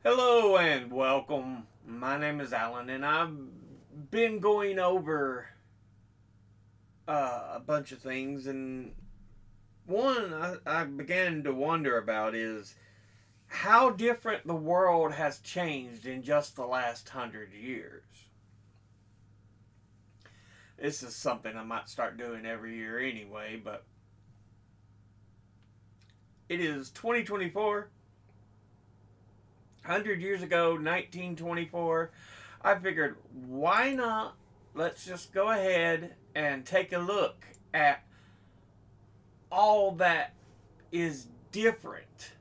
Hello and welcome. My name is Alan, and I've been going over a bunch of things. And one I began to wonder about is how different the world has changed in just the last 100 years. This is something I might start doing every year anyway, but it is 2024. 100 years ago, 1924, I figured, why not? Let's just go ahead and take a look at all that is different.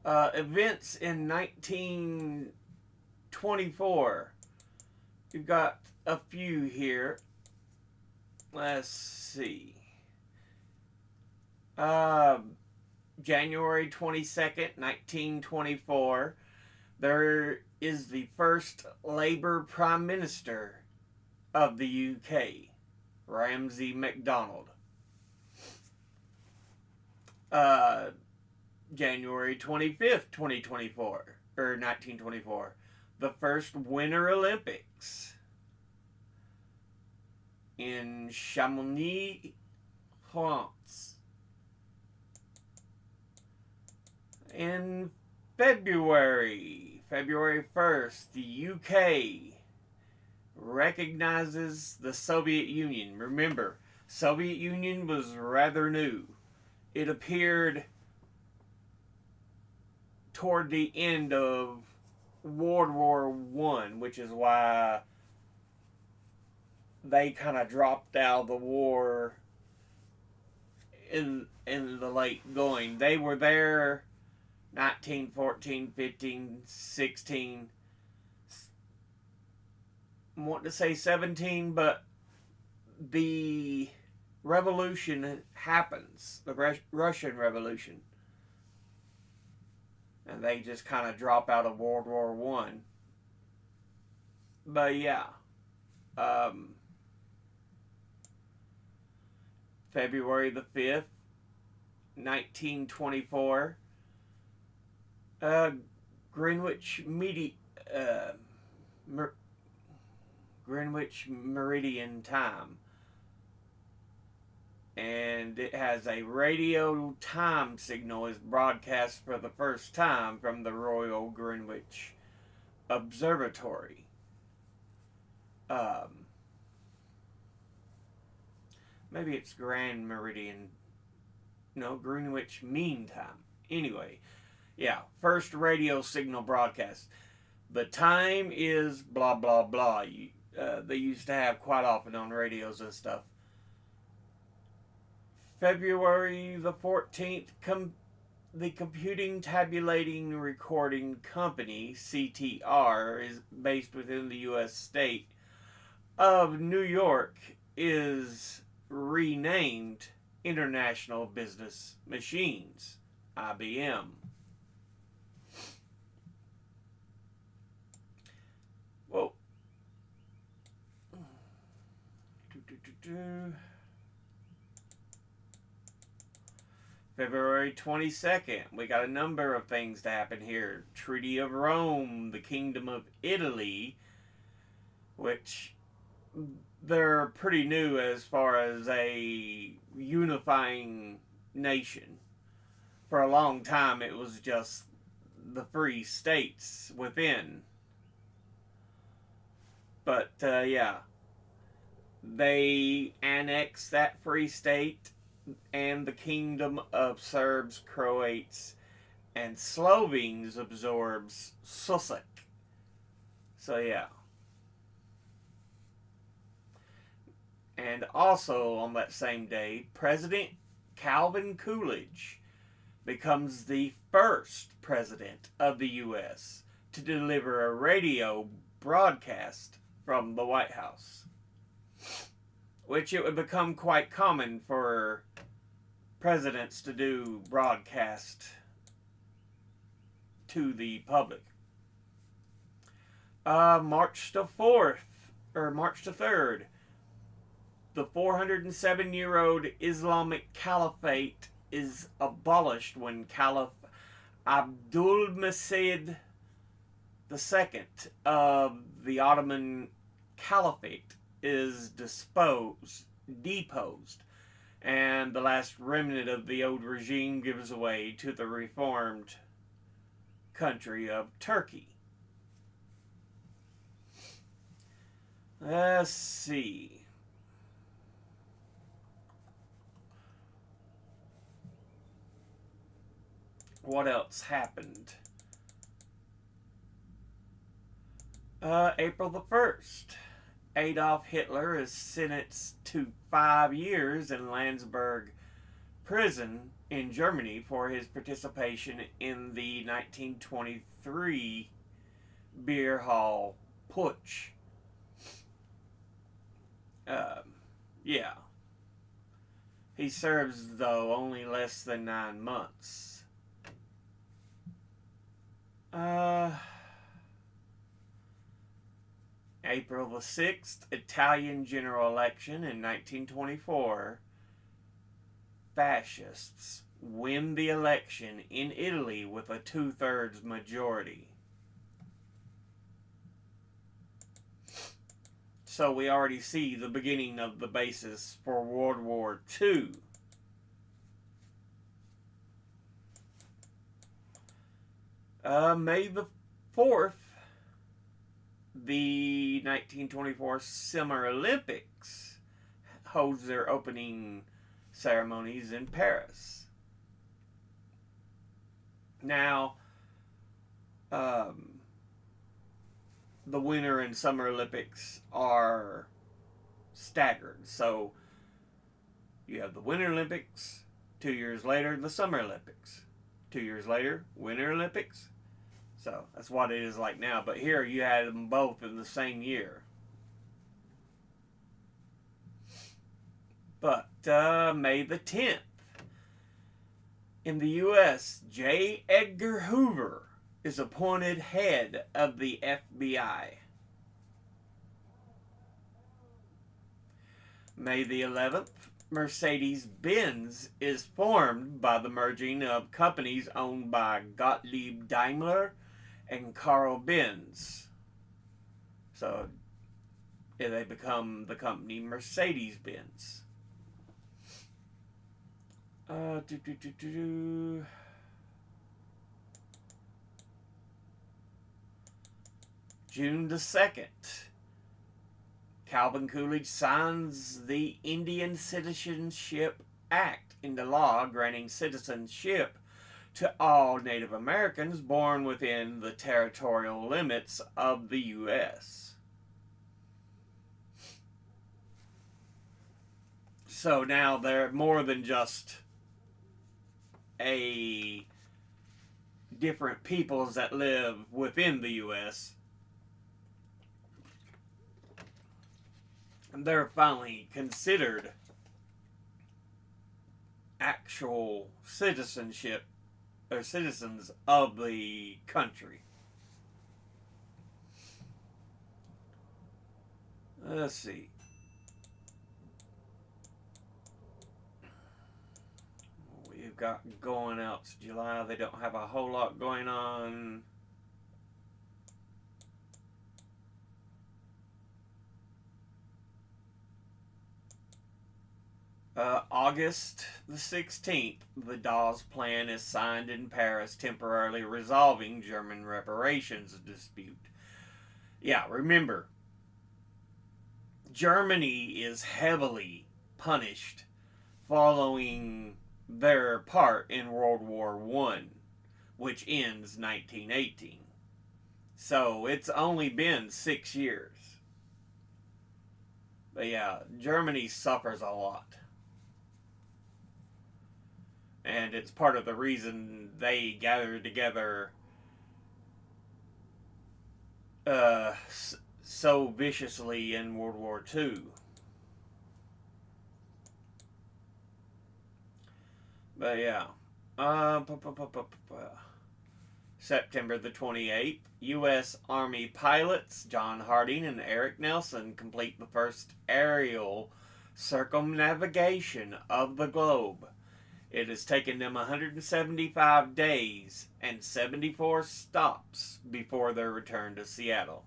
Events in 1924. You've got a few here. Let's see. Uh, January 22nd, 1924. There is the first Labour Prime Minister of the UK, Ramsay MacDonald. Uh, January 25th, 2024, or 1924, the first Winter Olympics in Chamonix, France. In February 1st, the UK recognizes the Soviet Union. Remember, Soviet Union was rather new. It appeared toward the end of World War One, which is why they kind of dropped out of the war in the late going. They were there 1914, 15, 16. I want to say 17, but the revolution happens, the Russian Revolution, and they just kind of drop out of World War One. But yeah, February the 5th, 1924, Greenwich Greenwich Meridian Time, and it has a radio time signal is broadcast for the first time from the Royal Greenwich Observatory. Maybe it's Grand Meridian. No, Greenwich Mean Time. Anyway, yeah, first radio signal broadcast. The time is blah blah blah. They used to have quite often on radios and stuff. February the 14th, the Computing Tabulating Recording Company, CTR, is based within the U.S. state of New York, is renamed International Business Machines, IBM. Whoa. February 22nd, we got a number of things to happen here. Treaty of Rome, the Kingdom of Italy, which they're pretty new as far as a unifying nation. For a long time, it was just the free states within. But yeah, they annexed that free state and the kingdom of Serbs, Croats, and Slovenes absorbs Sussex. So yeah. And also on that same day, President Calvin Coolidge becomes the first president of the U.S. to deliver a radio broadcast from the White House, which it would become quite common for presidents to do broadcast to the public. March the 4th, or March the 3rd, the 407-year-old Islamic Caliphate is abolished when Caliph Abdulmecid II of the Ottoman Caliphate is deposed, and the last remnant of the old regime gives way to the reformed country of Turkey. Let's see. What else happened? April the 1st. Adolf Hitler is sentenced to 5 years in Landsberg prison in Germany for his participation in the 1923 beer hall putsch. Yeah. He serves, though, only less than 9 months. April the 6th, Italian general election in 1924. Fascists win the election in Italy with a 2/3 majority. So we already see the beginning of the basis for World War II. May the 4th, the 1924 Summer Olympics holds their opening ceremonies in Paris. Now, the Winter and Summer Olympics are staggered. So you have the Winter Olympics, 2 years later, the Summer Olympics. 2 years later, Winter Olympics. So that's what it is like now. But here you had them both in the same year. But May the 10th, in the U.S., J. Edgar Hoover is appointed head of the FBI. May the 11th, Mercedes-Benz is formed by the merging of companies owned by Gottlieb Daimler and Carl Benz. So they become the company Mercedes-Benz. June the 2nd, Calvin Coolidge signs the Indian Citizenship Act into law, granting citizenship to all Native Americans born within the territorial limits of the U.S. So now they're more than just a different peoples that live within the U.S. And they're finally considered actual citizenship or citizens of the country. Let's see. We've got going out to July. They don't have a whole lot going on. August the 16th, the Dawes Plan is signed in Paris, temporarily resolving German reparations dispute. Yeah, remember, Germany is heavily punished following their part in World War I, which ends 1918. So it's only been 6 years. But yeah, Germany suffers a lot. And it's part of the reason they gathered together so viciously in World War II. But yeah. September the 28th, U.S. Army pilots John Harding and Eric Nelson complete the first aerial circumnavigation of the globe. It has taken them 175 days and 74 stops before their return to Seattle.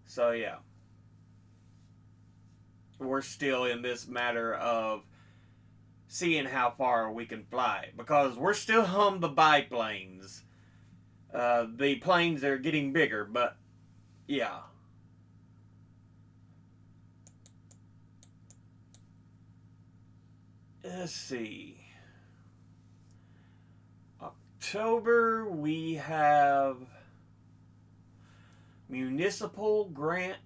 So, yeah. We're still in this matter of seeing how far we can fly, because we're still on the biplanes. The planes are getting bigger, but yeah. Let's see. October, we have Municipal Grant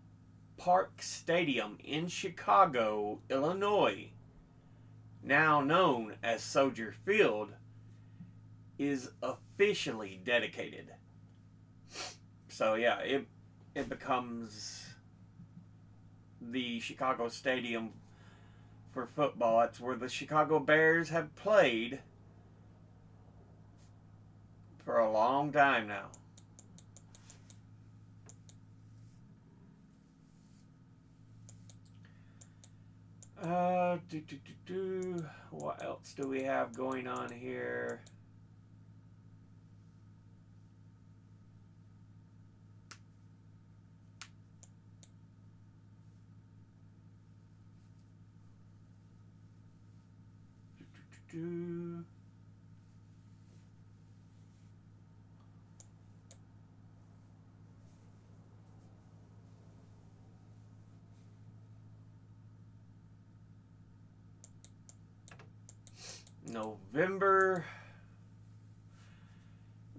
Park Stadium in Chicago, Illinois, now known as Soldier Field, is officially dedicated. So yeah, it becomes the Chicago Stadium for football. It's where the Chicago Bears have played for a long time now. What else do we have going on here? November,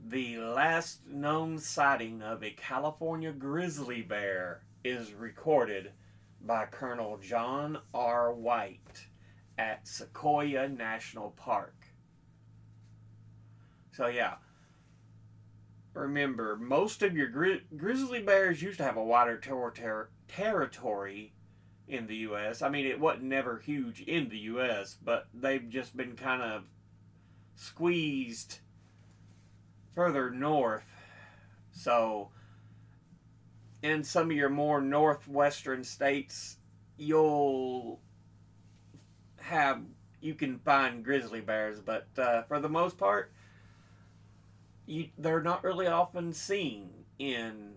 the last known sighting of a California grizzly bear is recorded by Colonel John R. White at Sequoia National Park. So yeah, remember, most of your grizzly bears used to have a wider territory in the U.S. I mean, it wasn't never huge in the U.S., but they've just been kind of squeezed further north. So, in some of your more northwestern states, you can find grizzly bears, but for the most part, they're not really often seen in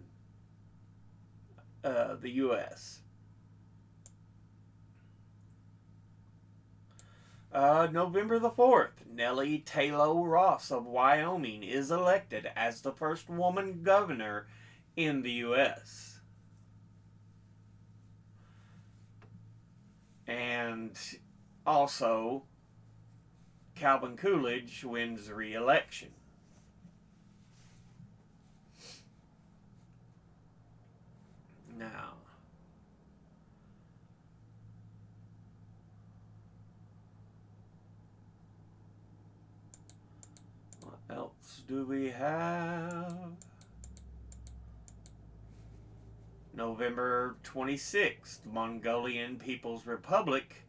the U.S. November the 4th, Nellie Taylor Ross of Wyoming is elected as the first woman governor in the U.S. And also, Calvin Coolidge wins re-election. Now, what else do we have? November 26th, Mongolian People's Republic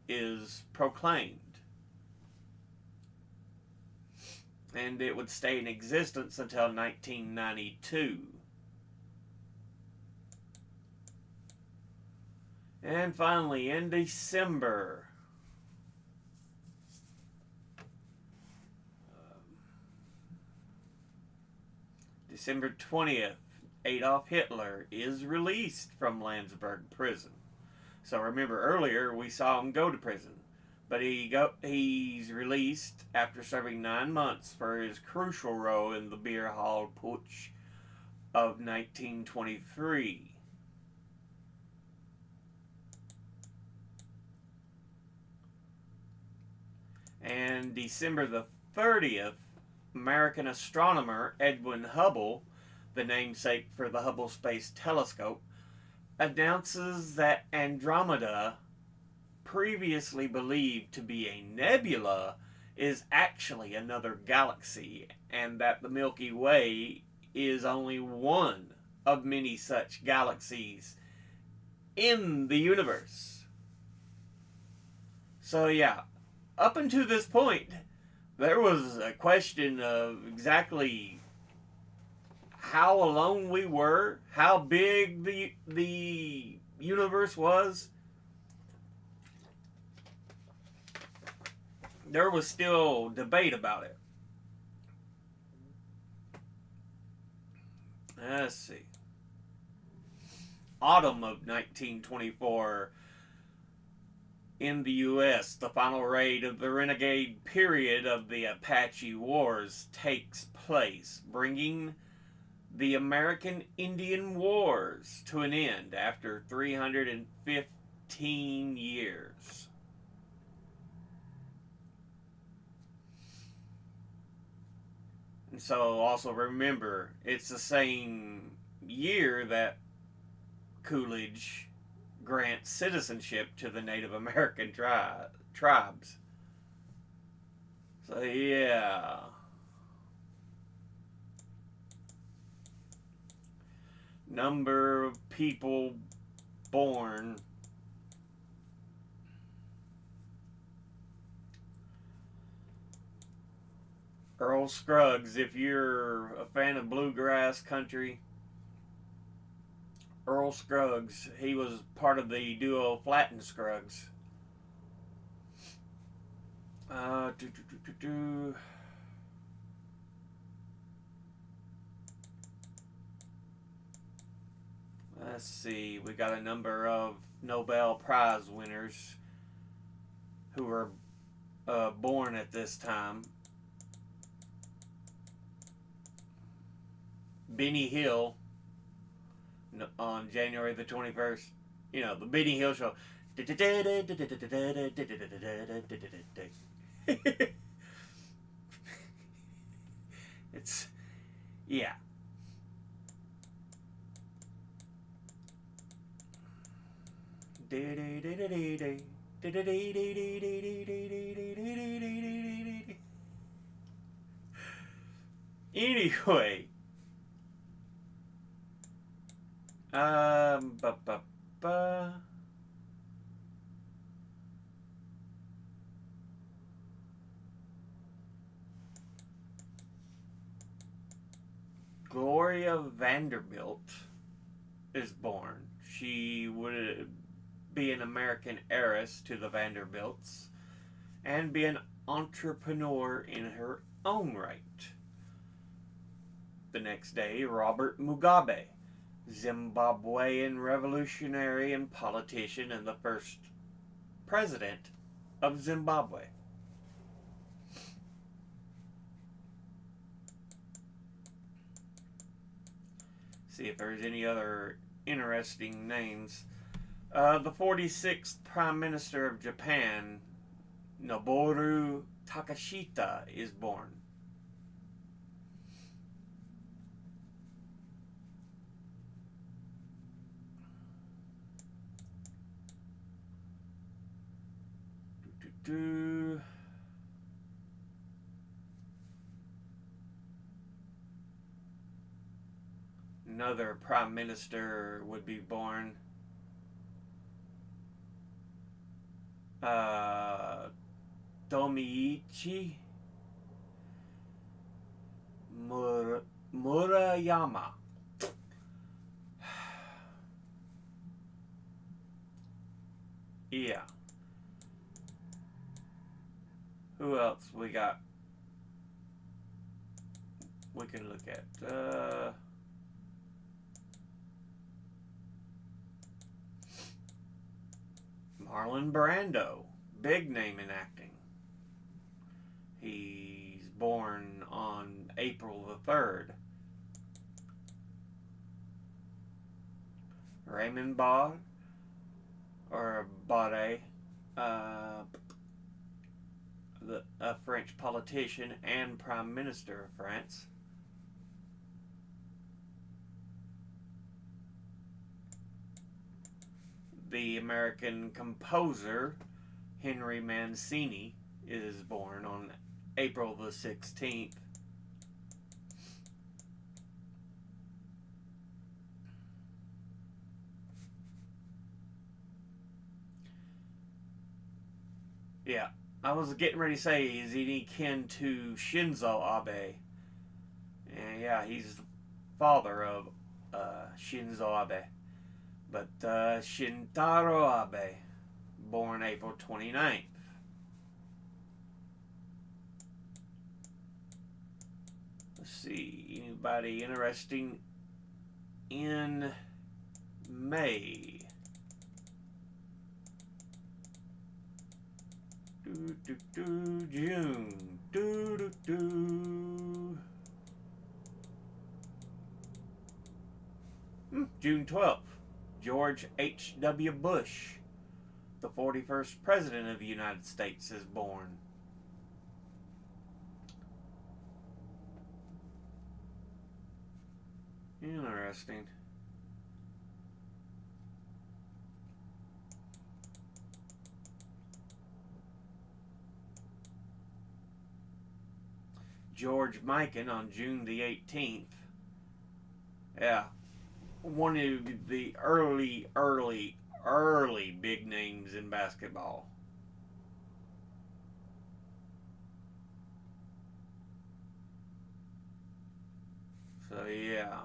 is proclaimed. And it would stay in existence until 1992. And finally, in December, December 20th, Adolf Hitler is released from Landsberg prison. So remember earlier we saw him go to prison, but he's released after serving 9 months for his crucial role in the Beer Hall Putsch of 1923. And December the 30th, American astronomer Edwin Hubble, the namesake for the Hubble Space Telescope, announces that Andromeda, previously believed to be a nebula, is actually another galaxy, and that the Milky Way is only one of many such galaxies in the universe. So yeah, up until this point, there was a question of exactly how alone we were, how big the universe was. there was still debate about it. Let's see. Autumn of 1924, in the U.S., the final raid of the renegade period of the Apache Wars takes place, bringing the American Indian Wars to an end after 315 years. And so also remember, it's the same year that Coolidge grants citizenship to the Native American tribes. So, yeah. Number of people born. Earl Scruggs, if you're a fan of bluegrass country, Earl Scruggs, he was part of the duo Flatt and Scruggs. Let's see, we got a number of Nobel Prize winners who were born at this time. Benny Hill on January the 21st. You know, the Benny Hill Show. It's, yeah. Anyway, ba ba ba. Gloria Vanderbilt is born. She would be an American heiress to the Vanderbilts and be an entrepreneur in her own right. The next day, Robert Mugabe, Zimbabwean revolutionary and politician and the first president of Zimbabwe. See if there's any other interesting names. The 46th Prime Minister of Japan, Noboru Takashita, is born. Another Prime Minister would be born. Tomiichi Murayama. Yeah. Who else we got? We can look at. Marlon Brando, big name in acting. He's born on April the 3rd. Raymond Barre, or Barre, a French politician and Prime Minister of France. The American composer Henry Mancini is born on April the 16th. Yeah, I was getting ready to say, is he any kin to Shinzo Abe? And yeah, he's the father of Shinzo Abe. But Shintaro Abe, born April 29th. Let's see. Anybody interesting in May? June. June 12th. George H.W. Bush, the 41st President of the United States, is born. Interesting. George Mikan on June the 18th. Yeah. One of the early big names in basketball. So yeah.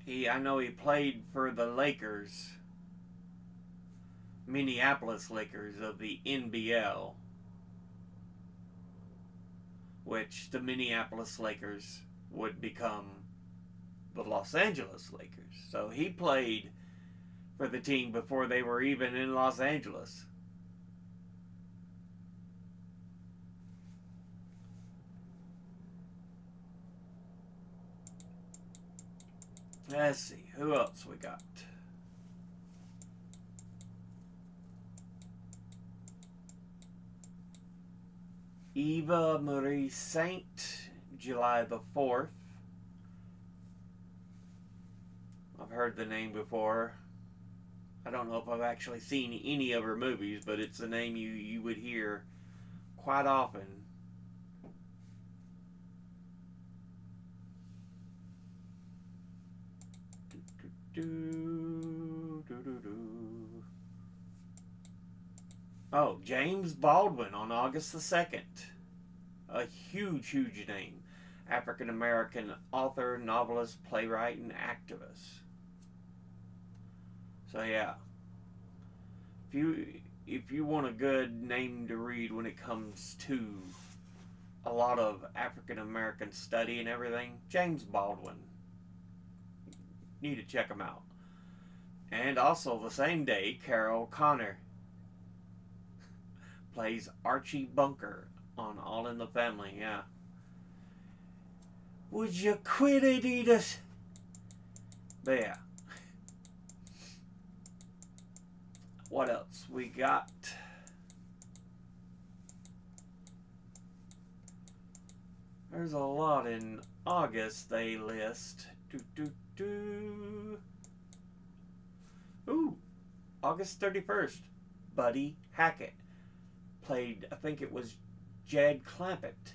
I know he played for the Lakers, Minneapolis Lakers of the NBL, which the Minneapolis Lakers would become the Los Angeles Lakers. So he played for the team before they were even in Los Angeles. Let's see, who else we got? Eva Marie Saint, July the 4th. I've heard the name before. I don't know if I've actually seen any of her movies, but it's a name you would hear quite often. Oh, James Baldwin on August the 2nd. A huge name. African American author, novelist, playwright, and activist. So yeah. If you want a good name to read when it comes to a lot of African American study and everything, James Baldwin. Need to check him out. And also the same day, Carol Connor plays Archie Bunker on All in the Family. Yeah. Would you quit it, Edith? But yeah. What else we got? There's a lot in August they list. Ooh, August 31st. Buddy Hackett played, I think it was Jed Clampett.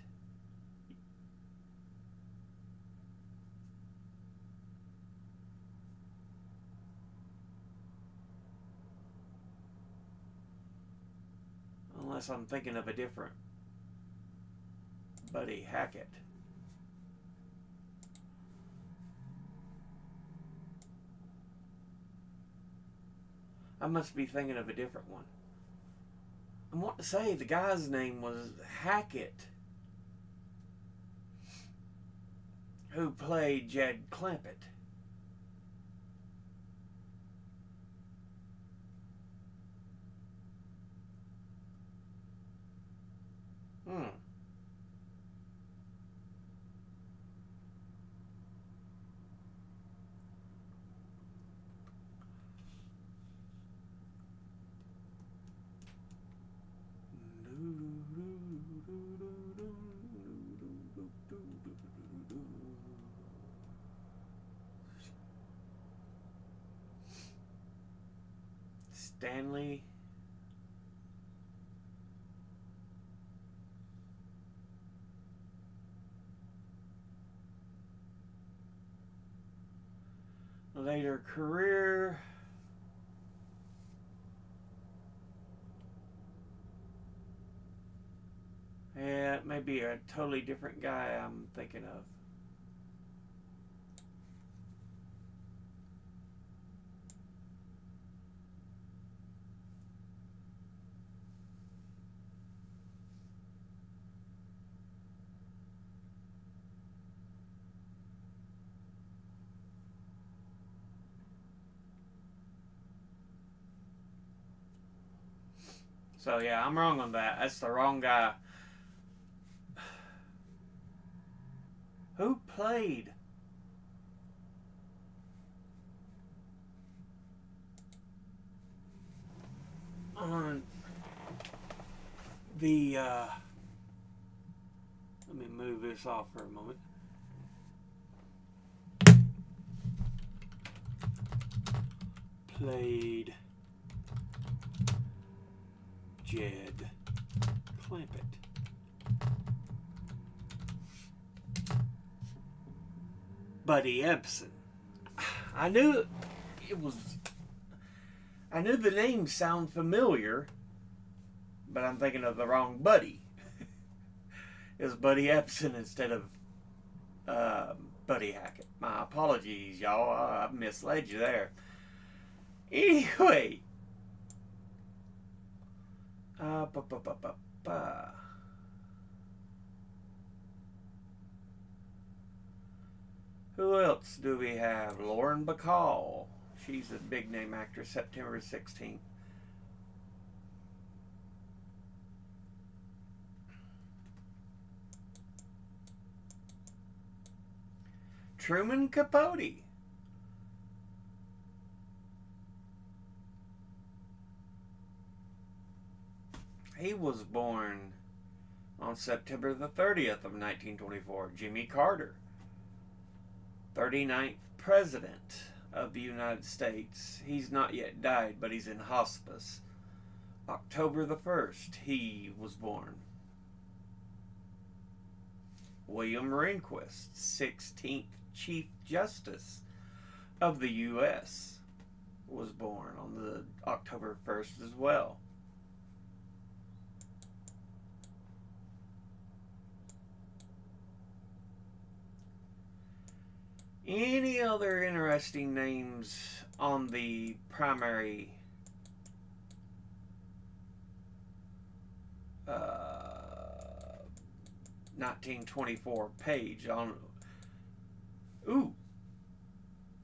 Unless I'm thinking of a different Buddy Hackett. I must be thinking of a different one. I want to say the guy's name was Hackett, who played Jed Clampett. Stanley. Later career. Yeah, it may be a totally different guy I'm thinking of. So yeah, I'm wrong on that. That's the wrong guy. Who played on the let me move this off for a moment. Played Jed Clampett. Buddy Ebsen. I knew it was. I knew the name sounded familiar, but I'm thinking of the wrong Buddy. It was Buddy Ebsen instead of Buddy Hackett. My apologies, y'all. I misled you there. Anyway. Who else do we have? Lauren Bacall. She's a big name actress, September 16th. Truman Capote. He was born on September the 30th of 1924. Jimmy Carter, 39th President of the United States. He's not yet died, but he's in hospice. October the 1st, he was born. William Rehnquist, 16th Chief Justice of the U.S., was born on the October 1st as well. Any other interesting names on the primary 1924 page on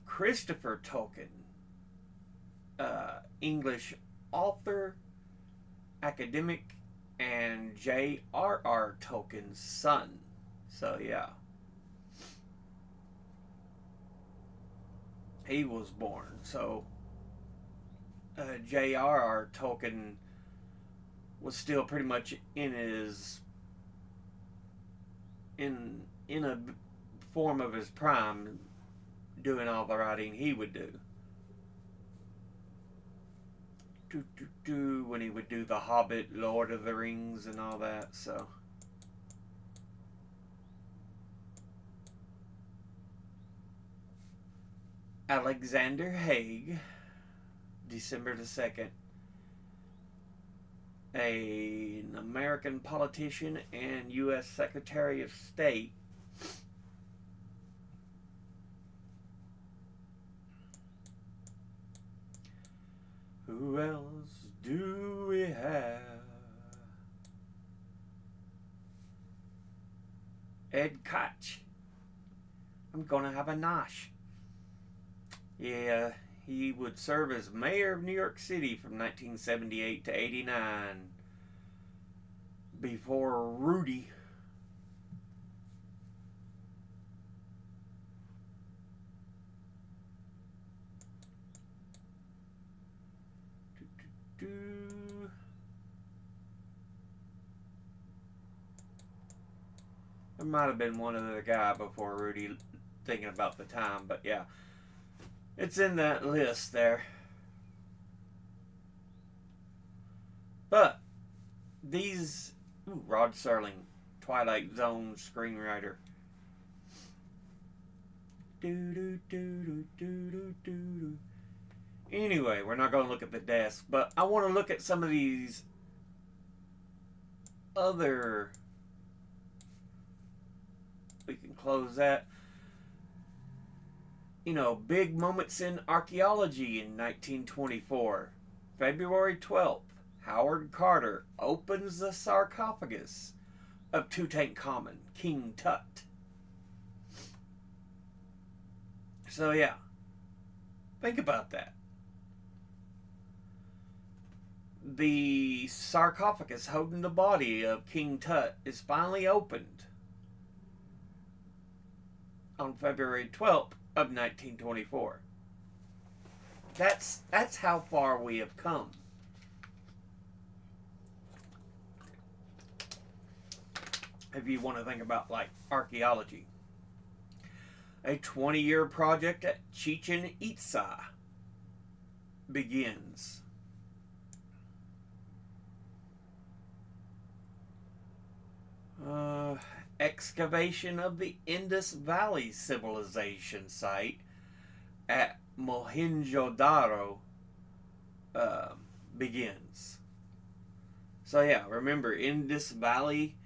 Christopher Tolkien, English author, academic, and J.R.R. Tolkien's son. So yeah, he was born. So J.R.R. Tolkien was still pretty much in his in a form of his prime, doing all the writing he would do. When he would do The Hobbit, Lord of the Rings, and all that. So Alexander Haig, December the 2nd, an American politician and U.S. Secretary of State. Who else do we have? Ed Koch. I'm gonna have a nosh. Yeah, he would serve as mayor of New York City from 1978 to 89 before Rudy. There might have been one other guy before Rudy, thinking about the time, but yeah. It's in that list there. But these Rod Serling, Twilight Zone screenwriter. Anyway, we're not going to look at the desk, but I want to look at some of these other. We can close that. Big moments in archaeology in 1924. February 12th, Howard Carter opens the sarcophagus of Tutankhamun, King Tut. So yeah, think about that. the sarcophagus holding the body of King Tut is finally opened on February 12th of 1924. That's how far we have come. If you want to think about like archaeology, a 20-year project at Chichen Itza begins. Excavation of the Indus Valley civilization site at Mohenjo-Daro begins. So yeah, remember, Indus Valley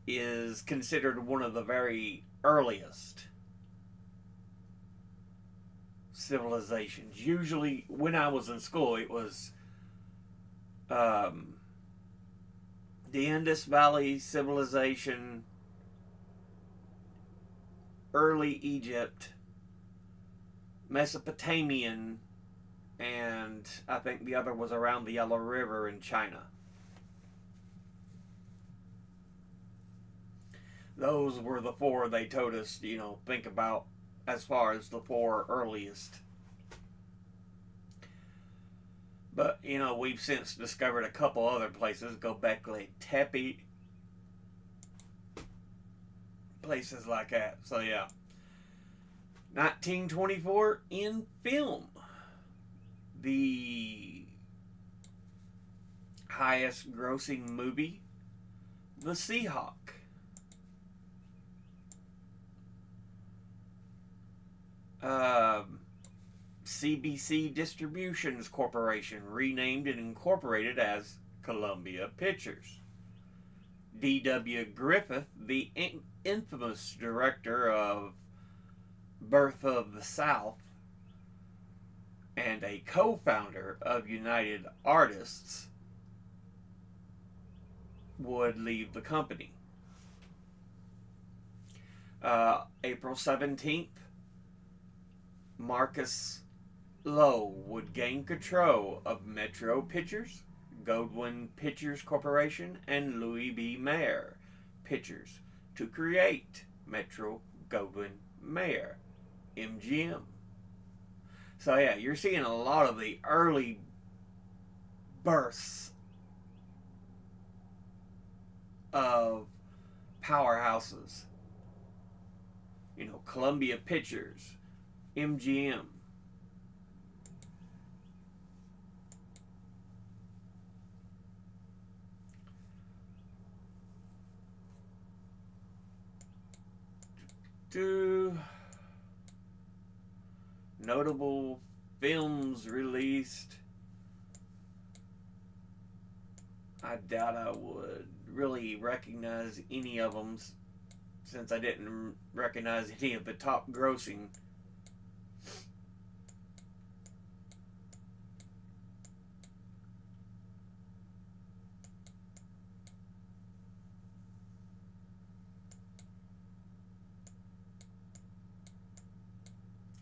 is considered one of the very earliest civilizations. Usually, when I was in school, it was the Indus Valley civilization, early Egypt, Mesopotamian, and I think the other was around the Yellow River in China. Those were the four they told us, think about as far as the four earliest. But, we've since discovered a couple other places, Göbekli Tepe, places like that. So, yeah. 1924 in film. The highest grossing movie, The Seahawk. CBC Distributions Corporation, renamed and incorporated as Columbia Pictures. D.W. Griffith, the infamous director of Birth of the South and a co-founder of United Artists, would leave the company. April 17th, Marcus Lowe would gain control of Metro Pictures, Goldwyn Pictures Corporation, and Louis B. Mayer Pictures to create Metro Goldwyn Mayer, MGM. So yeah, you're seeing a lot of the early births of powerhouses. Columbia Pictures, MGM. Notable films released. I doubt I would really recognize any of them, since I didn't recognize any of the top grossing.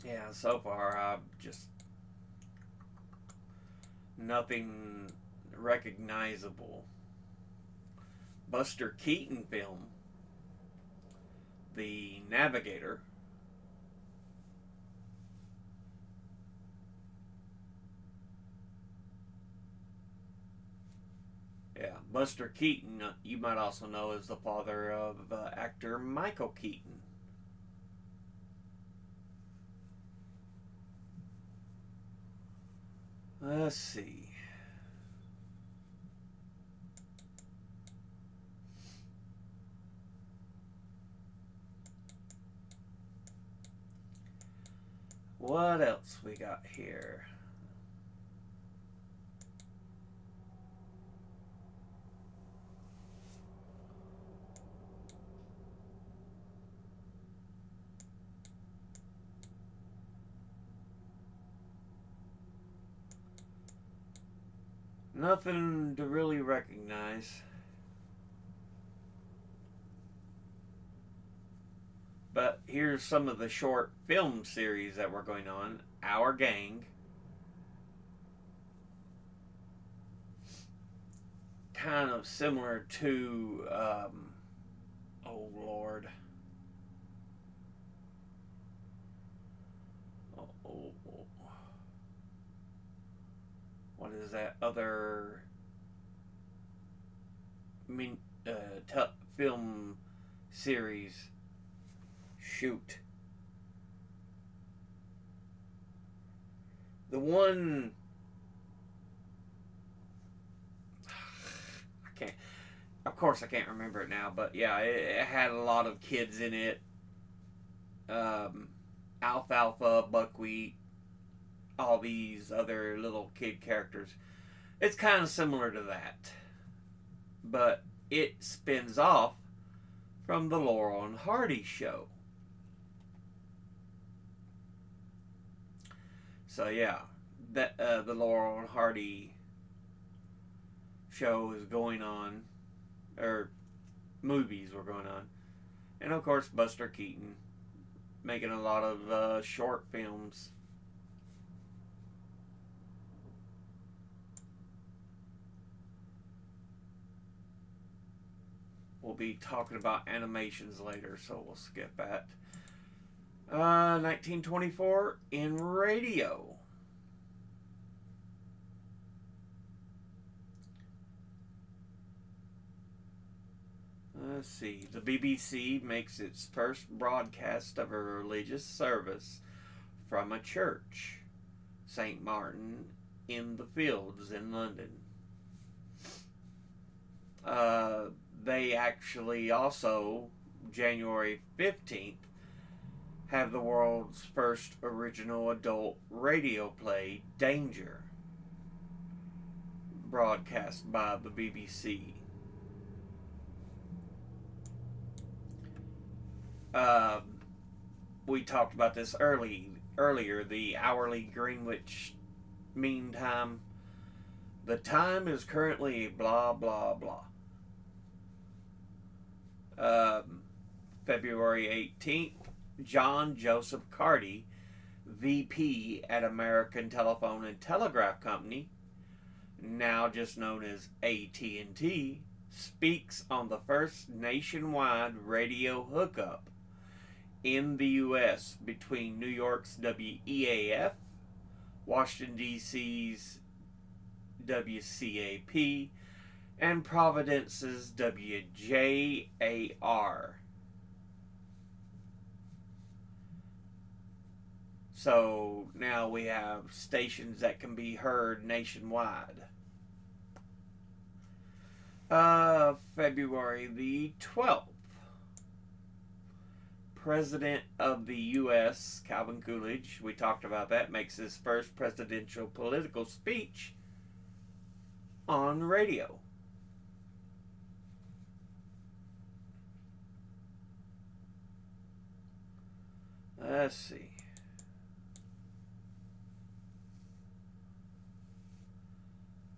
Yeah, so far I've just nothing recognizable. Buster Keaton film, The Navigator. Yeah, Buster Keaton, you might also know as the father of actor Michael Keaton. Let's see. What else we got here? Nothing to really recognize. But here's some of the short film series that were going on. Our Gang. kind of similar to, oh Lord. Oh. What is that other film series? Shoot. The one. I can't. Of course, I can't remember it now, but yeah, it had a lot of kids in it. Alfalfa, Buckwheat, all these other little kid characters. It's kind of similar to that, but it spins off from the Laurel and Hardy show. So yeah, that the Laurel and Hardy show is going on, or movies were going on, and of course Buster Keaton making a lot of short films. We'll be talking about animations later, so we'll skip that. 1924 in radio. Let's see. The BBC makes its first broadcast of a religious service from a church, St. Martin in the Fields in London. They actually also, January 15th, have the world's first original adult radio play, Danger, broadcast by the BBC. We talked about this earlier, the hourly Greenwich Mean Time. The time is currently blah, blah, blah. February 18th, John Joseph Carty, VP at American Telephone and Telegraph Company, now just known as AT&T, speaks on the first nationwide radio hookup in the U.S. between New York's WEAF, Washington, D.C.'s WCAP, and Providence's WJAR. So now we have stations that can be heard nationwide. February the 12th. President of the U.S., Calvin Coolidge, we talked about that, makes his first presidential political speech on radio. Let's see.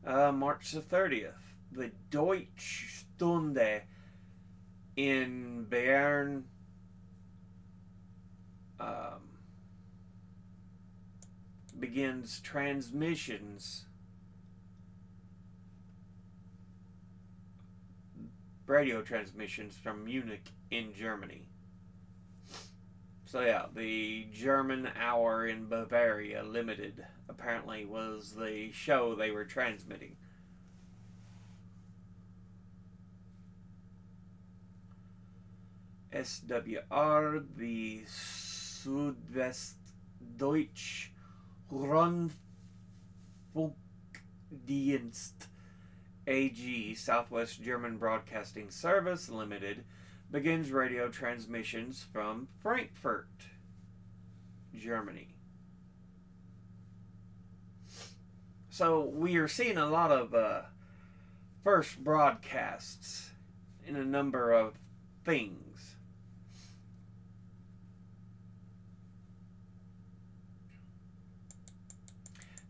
March the 30th. The Deutsche Stunde in Bern begins transmissions, radio transmissions from Munich in Germany. So yeah, the German Hour in Bavaria Limited apparently was the show they were transmitting. SWR, the Südwestdeutsche Rundfunkdienst AG, Southwest German Broadcasting Service Limited, begins radio transmissions from Frankfurt, Germany. So we are seeing a lot of first broadcasts in a number of things.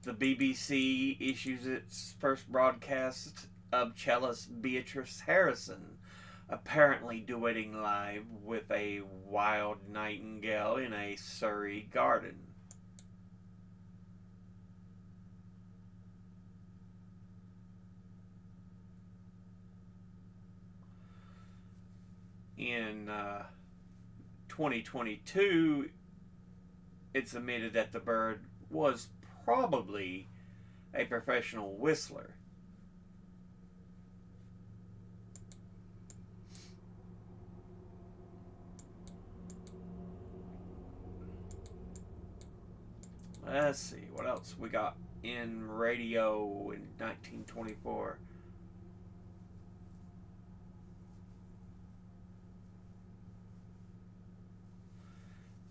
The BBC issues its first broadcast of cellist Beatrice Harrison, apparently duetting live with a wild nightingale in a Surrey garden. in 2022, it's admitted that the bird was probably a professional whistler. Let's see what else we got in radio in 1924.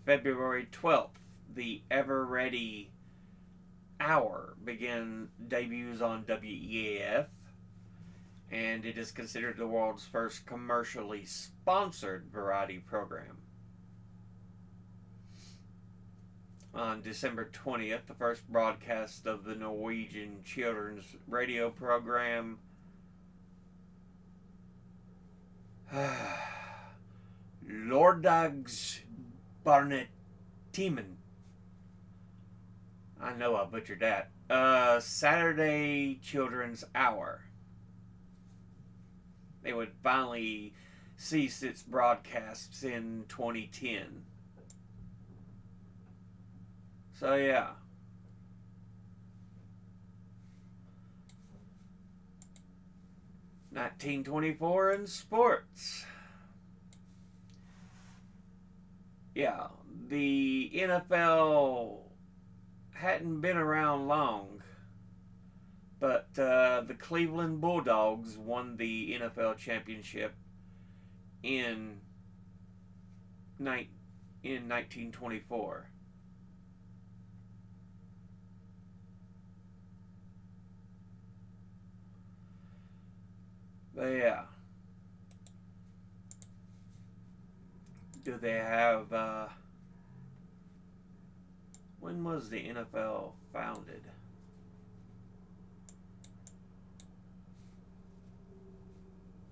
February 12th, the Ever Ready Hour began debuts on WEAF, and it is considered the world's first commercially sponsored variety program. On December 20th, the first broadcast of the Norwegian children's radio program Lørdags Barnetimen. I know I butchered that. Saturday Children's Hour. They would finally cease its broadcasts in 2010. So yeah. (1924) in sports. Yeah, the NFL hadn't been around long, but the Cleveland Bulldogs won the NFL championship in 1924. But yeah. Do they have, when was the NFL founded?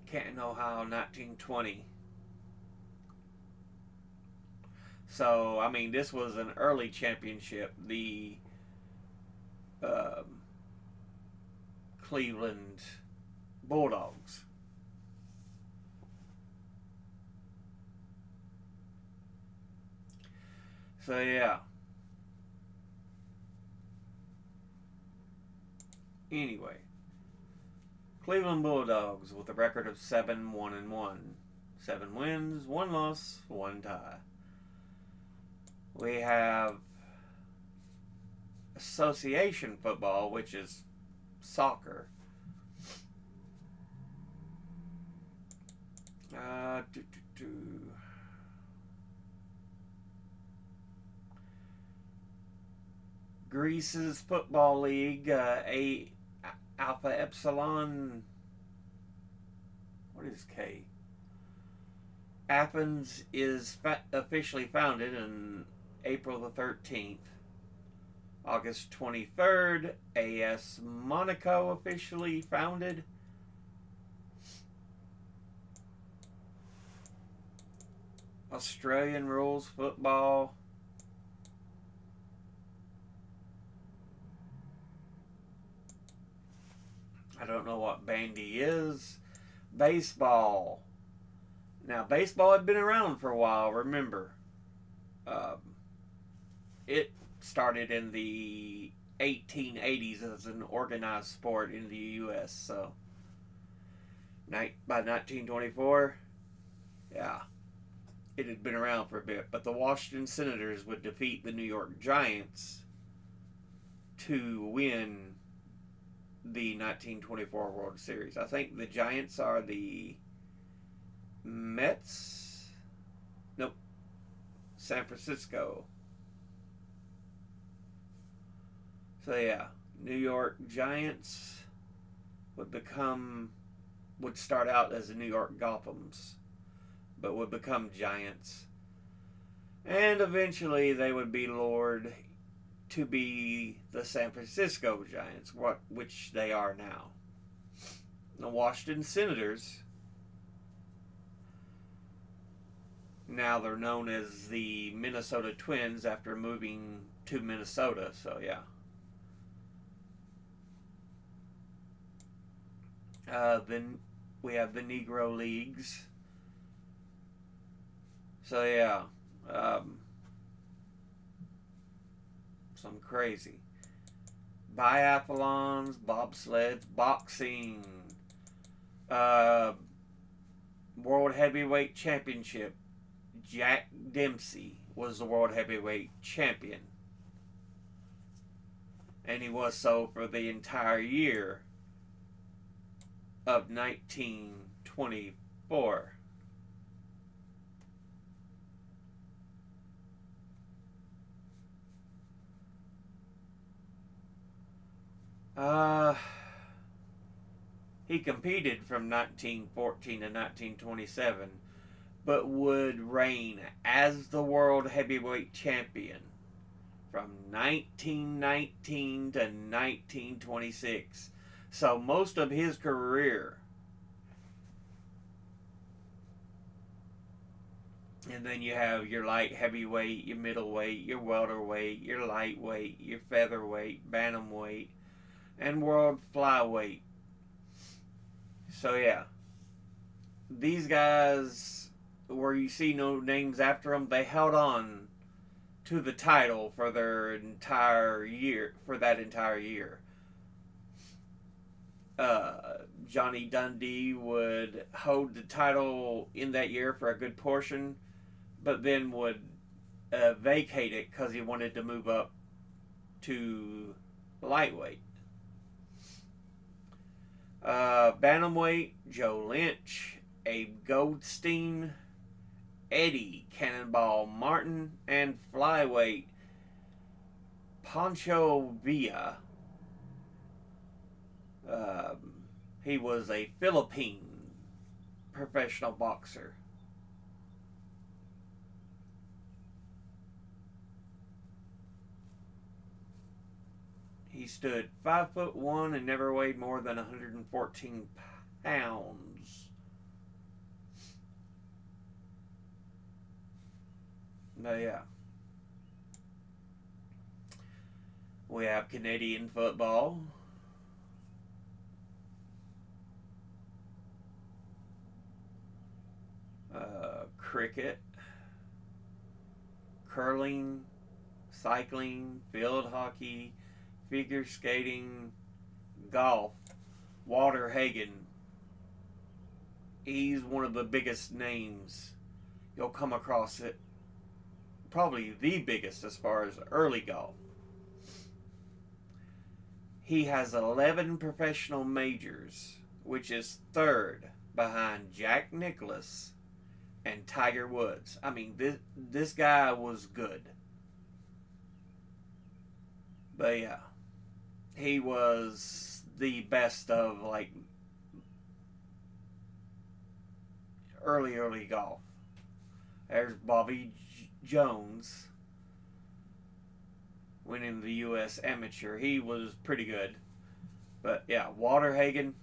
Canton, Ohio, 1920. So, I mean, this was an early championship. The Cleveland Bulldogs. So yeah. Anyway, Cleveland Bulldogs with a record of 7-1-1. 7 wins, 1 loss, 1 tie. We have association football, which is soccer. Greece's football league, Alpha Epsilon. What is K? Athens is officially founded on April the 13th. August 23rd, AS Monaco officially founded. Australian rules football. I don't know what bandy is. Baseball. Now, baseball had been around for a while, remember. It started in the 1880s as an organized sport in the U.S., so by 1924, yeah, it had been around for a bit. But the Washington Senators would defeat the New York Giants to win the 1924 World Series. I think the Giants are the Mets? Nope. San Francisco. So yeah, New York Giants would start out as the New York Gothams, but would become Giants. And eventually they would be lured to be the San Francisco Giants, which they are now. The Washington Senators, now they're known as the Minnesota Twins after moving to Minnesota, so yeah. Then we have the Negro Leagues. So yeah, um, some crazy biathlons, bobsleds, boxing, uh, world heavyweight championship. Jack Dempsey was the world heavyweight champion, and he was so for the entire year of 1924. Uh, he competed from 1914 to 1927, but would reign as the world heavyweight champion from 1919 to 1926. So most of his career. And then you have your light heavyweight, your middleweight, your welterweight, your lightweight, your featherweight, bantamweight, and world flyweight. So yeah, these guys, where you see no names after them, they held on to the title for their entire year. For that entire year, Johnny Dundee would hold the title in that year for a good portion, but then would vacate it because he wanted to move up to lightweight. Bantamweight, Joe Lynch, Abe Goldstein, Eddie Cannonball Martin, and flyweight, Pancho Villa. He was a Philippine professional boxer. He stood 5'1" and never weighed more than 114 pounds. But yeah, we have Canadian football. Cricket, curling, cycling, field hockey, figure skating, golf. Walter Hagen. He's one of the biggest names you'll come across. It probably the biggest as far as early golf. He has 11 professional majors, which is third behind Jack Nicklaus and Tiger Woods. I mean, this guy was good. But yeah, he was the best of like early golf. There's Bobby Jones winning the U.S. Amateur. He was pretty good. But yeah, Walter Hagen.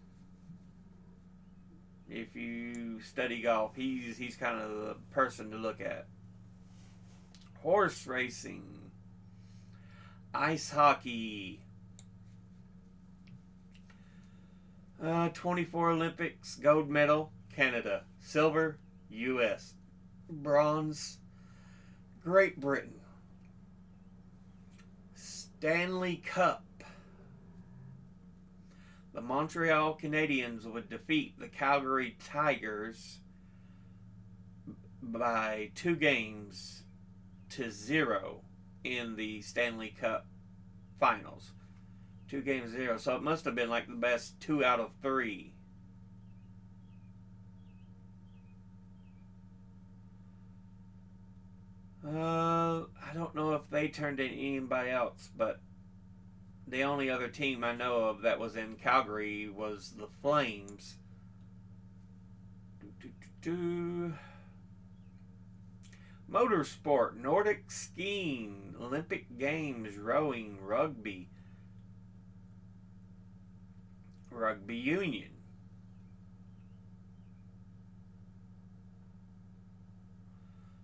If you study golf, he's kind of the person to look at. Horse racing, ice hockey, 24 Olympics, gold medal, Canada, silver, U.S., bronze, Great Britain, Stanley Cup. The Montreal Canadiens would defeat the Calgary Tigers by 2-0 in the Stanley Cup finals. 2-0. So it must have been like the best 2 out of 3. I don't know if they turned in anybody else, but the only other team I know of that was in Calgary was the Flames. Motorsport, Nordic skiing, Olympic Games, rowing, rugby, rugby union.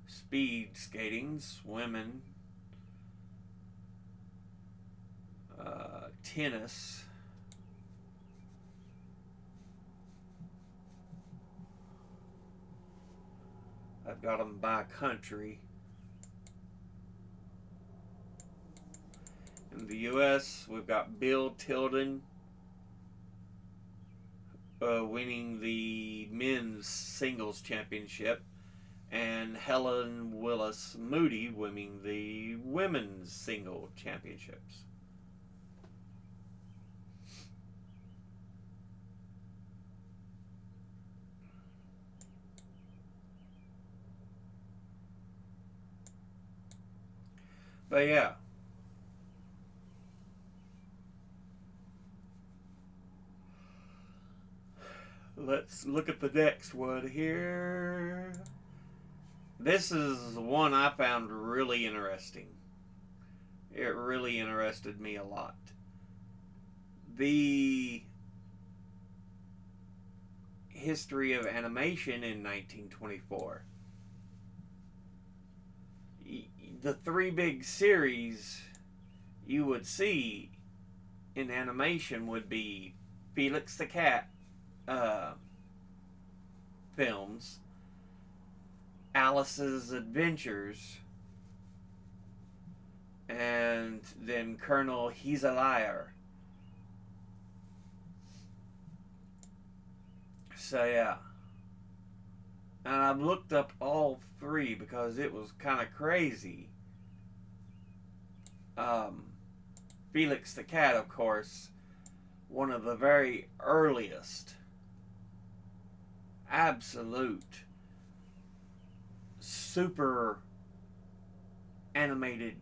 Speed skating, swimming, tennis, I've got them by country. In the U.S., we've got Bill Tilden winning the men's singles championship, and Helen Willis Moody winning the women's single championships. But yeah. Let's look at the next one here. This is one I found really interesting. It really interested me a lot. The history of animation in 1924. The three big series you would see in animation would be Felix the Cat films, Alice's Adventures, and then Colonel He's a Liar. So yeah. And I've looked up all three because it was kind of crazy. Felix the Cat, of course, one of the very earliest absolute super animated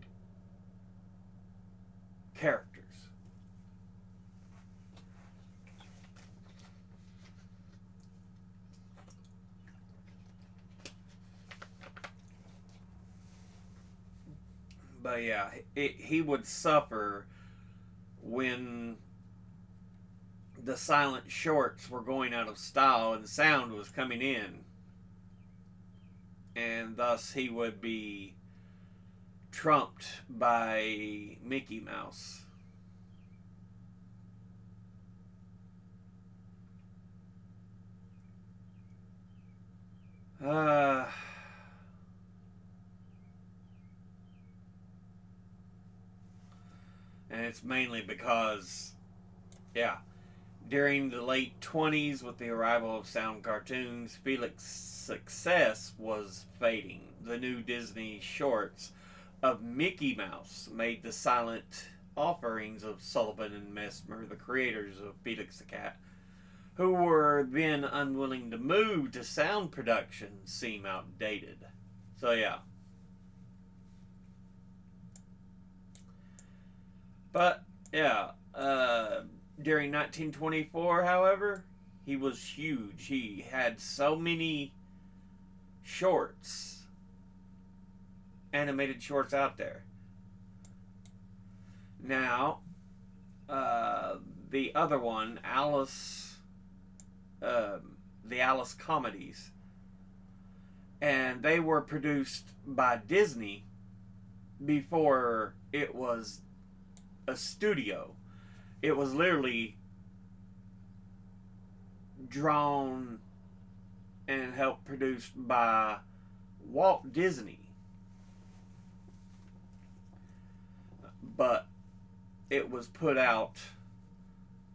characters. But yeah, he would suffer when the silent shorts were going out of style and sound was coming in. And thus he would be trumped by Mickey Mouse. And it's mainly because, yeah, during the late 20s, with the arrival of sound cartoons, Felix's success was fading. The new Disney shorts of Mickey Mouse made the silent offerings of Sullivan and Mesmer, the creators of Felix the Cat, who were then unwilling to move to sound production, seem outdated. So yeah. But yeah, during 1924, however, he was huge. He had so many shorts, animated shorts out there. Now, the other one, Alice, the Alice comedies, and they were produced by Disney before it was a studio. It was literally drawn and helped produced by Walt Disney. But it was put out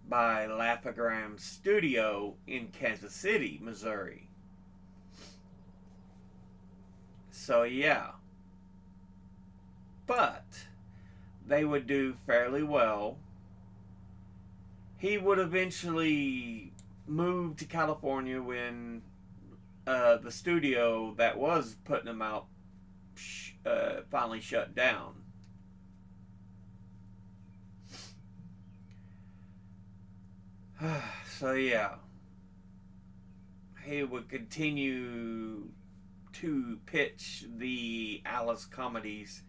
by Laugh-O-Gram Studio in Kansas City, Missouri. So yeah. But they would do fairly well. He would eventually move to California when the studio that was putting him out finally shut down. So yeah, he would continue to pitch the Alice comedies.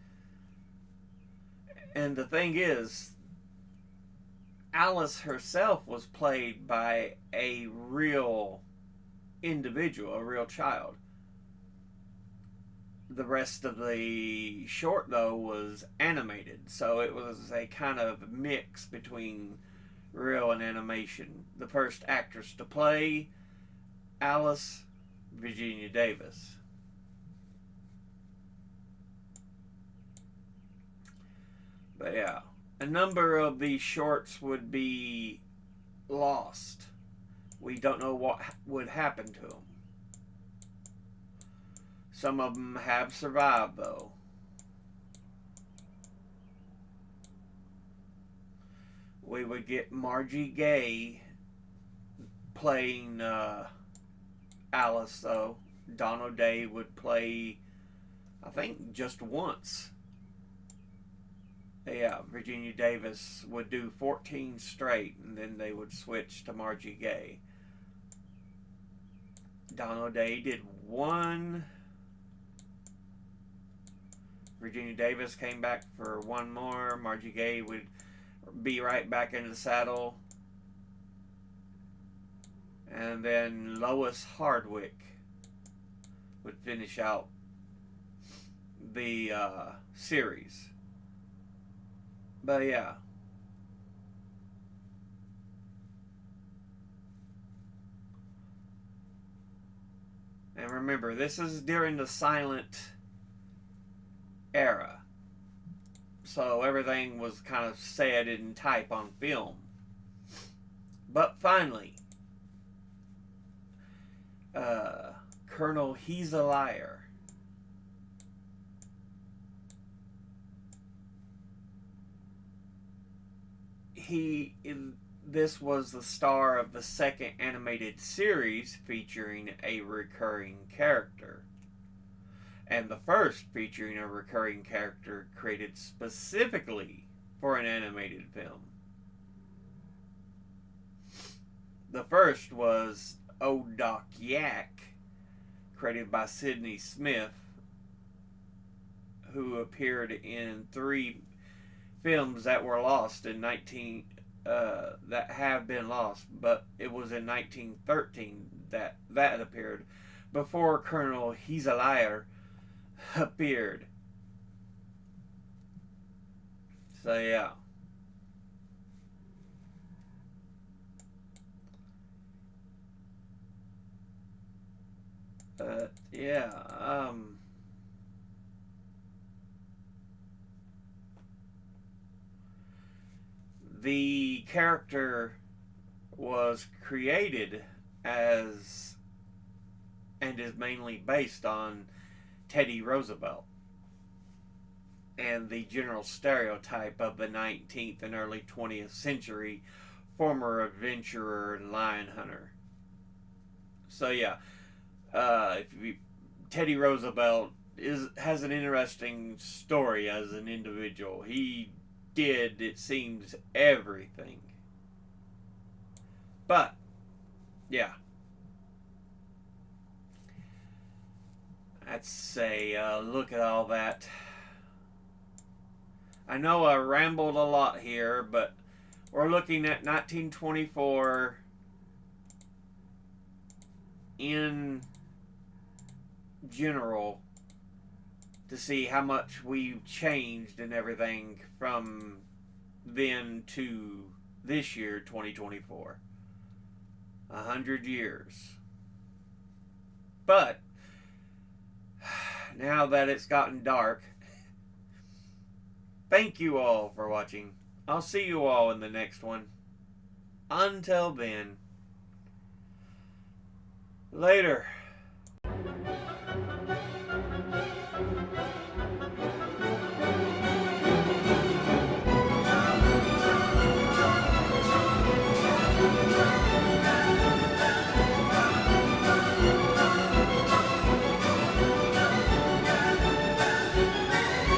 And the thing is, Alice herself was played by a real individual, a real child. The rest of the short, though, was animated, so it was a kind of mix between real and animation. The first actress to play Alice, Virginia Davis. But yeah, a number of these shorts would be lost. We don't know what would happen to them. Some of them have survived, though. We would get Margie Gaye playing Alice, though. Donald Day would play, I think, just once. Yeah, Virginia Davis would do 14 straight, and then they would switch to Margie Gaye. Donald Day did one. Virginia Davis came back for one more. Margie Gaye would be right back in the saddle. And then Lois Hardwick would finish out the series. But yeah. And remember, this is during the silent era. So everything was kind of said in type on film. But finally, Colonel He's a Liar. This was the star of the second animated series featuring a recurring character, and the first featuring a recurring character created specifically for an animated film. The first was Old Doc Yak, created by Sidney Smith, who appeared in 3 films that were lost in that have been lost, but it was in 1913 that appeared, before Colonel He's a Liar appeared. So yeah. Yeah. The character was created as and is mainly based on Teddy Roosevelt and the general stereotype of the 19th and early 20th century former adventurer and lion hunter. So yeah, Teddy Roosevelt has an interesting story as an individual. He did, it seems, everything. But yeah, let's say look at all that. I know I rambled a lot here, but we're looking at 1924 in general to see how much we've changed and everything from then to this year, 2024. 100 years. But now that it's gotten dark, thank you all for watching. I'll see you all in the next one. Until then, later.